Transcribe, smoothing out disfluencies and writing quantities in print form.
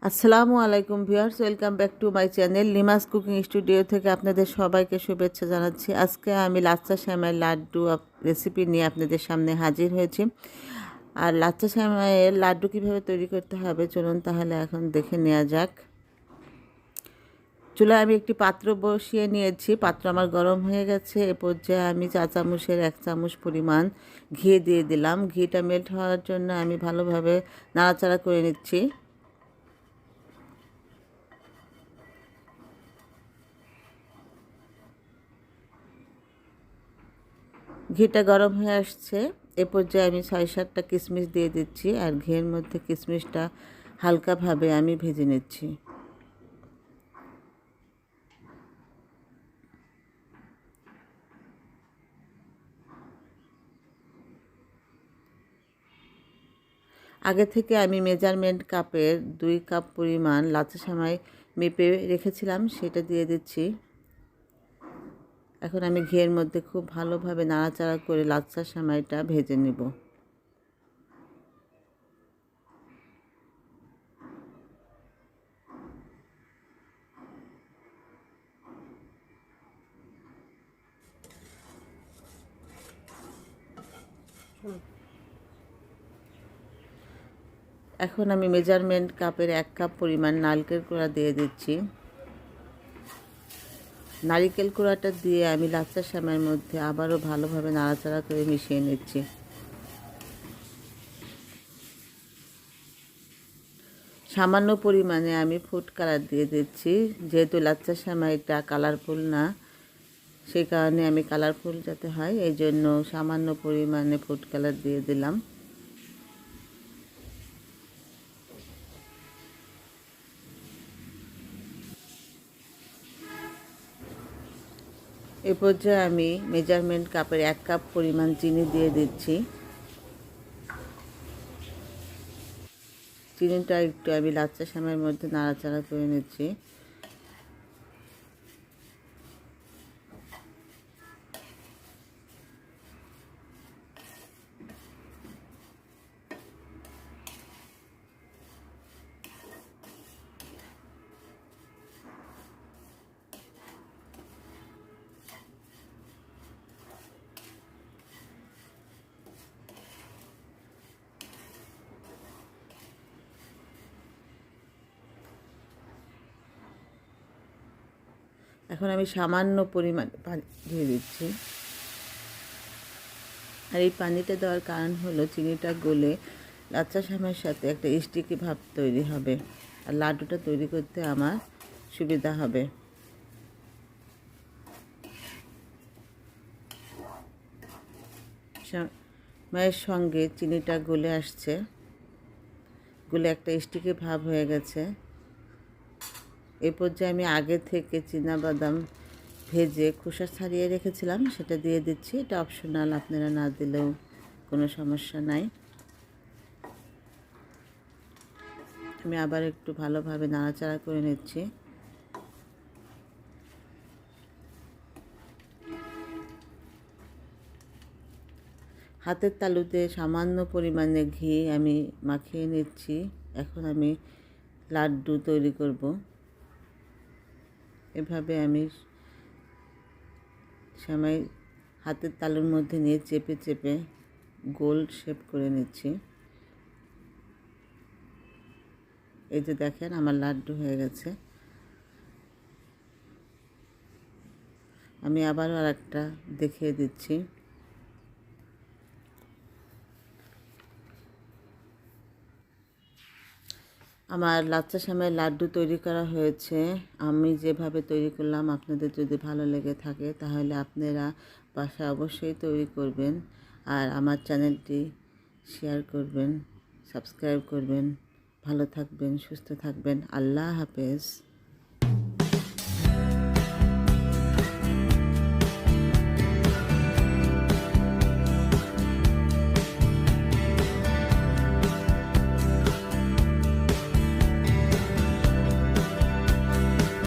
আসসালামু আলাইকুম viewers, welcome back to my channel Lima's cooking studio থেকে আপনাদের সবাইকে শুভেচ্ছা জানাচ্ছি। আজকে আমি লাচ্চা সেমাই লাড্ডু রেসিপি নিয়ে আপনাদের সামনে হাজির হয়েছি। আর লাচ্চা সেমাইয়ের লাড্ডু কীভাবে তৈরি করতে হবে চলুন তাহলে এখন দেখে নেওয়া যাক। চুলায় আমি একটি পাত্র বসিয়ে নিয়েছি, পাত্র আমার গরম হয়ে গেছে। এ পর্যায়ে আমি চা চামচের 1 চামচ পরিমাণ ঘি দিয়ে দিলাম। ঘিটা মেল্ট হওয়ার জন্য আমি ভালোভাবে নাড়াচাড়া করে নিচ্ছি। ঘিটা গরম হয়ে আসছে, এ পর্যায়ে আমি 6-7টা কিশমিশ দিয়ে দিচ্ছি। আর ঘিয়ের মধ্যে কিশমিশটা হালকাভাবে আমি ভেজে নিচ্ছি। আগে থেকে আমি মেজারমেন্ট কাপের 2 কাপ পরিমাণ লাচ্চা সেমাই মেপে রেখেছিলাম, সেটা দিয়ে দিচ্ছি। এখন আমি ঘিয়ের মধ্যে খুব ভালোভাবে নাড়াচাড়া করে লাচ্চা সেমাইটা ভেজে নেব। এখন আমি মেজারমেন্ট কাপের 1 কাপ পরিমাণ নারকেল কোড়া দিয়ে দিচ্ছি। নারকেল কোড়াটা দিয়ে আমি লাচ্চা সেমাইয়ের মধ্যে আবারও ভালোভাবে নাড়াচাড়া করে মিশিয়ে নিচ্ছি। সামান্য পরিমাণে আমি ফুড কালার দিয়ে দিচ্ছি, যেহেতু লাচ্চা সেমাইটা কালারফুল না, সেই কারণে আমি কালারফুল যাতে হয় এই জন্য সামান্য পরিমাণে ফুড কালার দিয়ে দিলাম। এ পর্যায়ে আমি মেজারমেন্ট কাপের 1 কাপ পরিমাণ চিনি দিয়ে দিচ্ছি। চিনিটা একটু আমি লাচ্চা সেমাইয়ের মধ্যে নাড়াচাড়া করে নিচ্ছি। এখন আমি সামান্য পরিমাণে পানি দিয়ে দিচ্ছি। আর এই পানিটা দেওয়ার কারণ হলো চিনিটা গলে লাচ্চা সেমাইয়ের সাথে একটা স্টিকি ভাব তৈরি হবে, আর লাড্ডুটা তৈরি করতে আমার সুবিধা হবে। সেমাইয়ের সঙ্গে চিনিটা গলে আসছে, গলে একটা স্টিকি ভাব হয়ে গেছে। এ পর্যায়ে আমি আগে থেকে বাদাম ভেজে খোসা ছাড়িয়ে রেখেছিলাম, সেটা দিয়ে দিচ্ছি। এটা অপশনাল, আপনারা না দিলেও কোনো সমস্যা নাই। আমি আবার একটু ভালোভাবে নাড়াচাড়া করে নিচ্ছি। হাতের তালুতে সামান্য পরিমাণে ঘি আমি মাখিয়ে নিচ্ছি। এখন আমি লাড্ডু তৈরি করব। এভাবে আমি সেমাই হাতের তালুর মধ্যে নিয়ে চেপে চেপে গোল শেপ করে নিচ্ছি। এই যে দেখেন আমার লাড্ডু হয়ে গেছে। আমি আবারও আরেকটা দেখিয়ে দিচ্ছি। আমার লাচ্চা সেমাইয়ের লাড্ডু তৈরি করা হয়েছে। আমি যেভাবে তৈরি করলাম, আপনাদের যদি ভালো লেগে থাকে তাহলে আপনারা বাসায় অবশ্যই তৈরি করবেন। আর আমার চ্যানেলটি শেয়ার করবেন, সাবস্ক্রাইব করবেন। ভালো থাকবেন, সুস্থ থাকবেন। আল্লাহ হাফেজ।